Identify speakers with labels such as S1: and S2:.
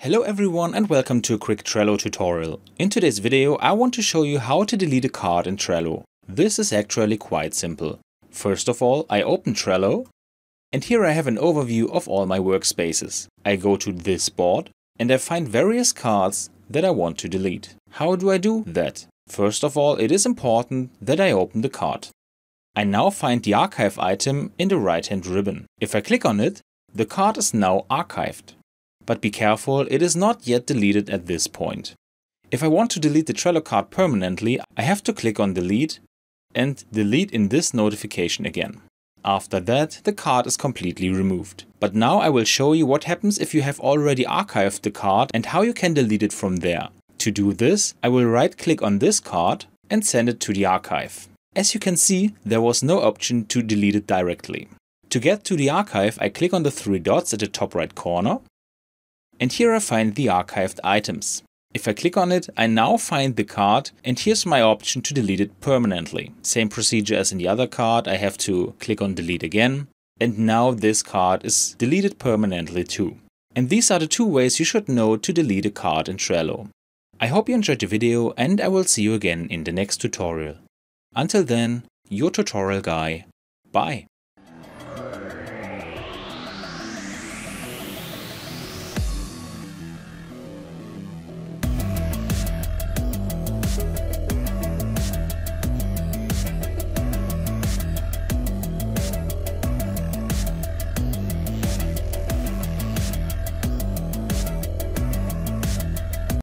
S1: Hello everyone and welcome to a quick Trello tutorial. In today's video I want to show you how to delete a card in Trello. This is actually quite simple. First of all, I open Trello and here I have an overview of all my workspaces. I go to this board and I find various cards that I want to delete. How do I do that? First of all, it is important that I open the card. I now find the archive item in the right hand ribbon. If I click on it, the card is now archived. But be careful, it is not yet deleted at this point. If I want to delete the Trello card permanently, I have to click on delete and delete in this notification again. After that, the card is completely removed. But now I will show you what happens if you have already archived the card and how you can delete it from there. To do this, I will right click on this card and send it to the archive. As you can see, there was no option to delete it directly. To get to the archive, I click on the three dots at the top right corner. And here I find the archived items. If I click on it, I now find the card and here's my option to delete it permanently. Same procedure as in the other card, I have to click on delete again. And now this card is deleted permanently too. And these are the two ways you should know to delete a card in Trello. I hope you enjoyed the video and I will see you again in the next tutorial. Until then, your tutorial guy. Bye.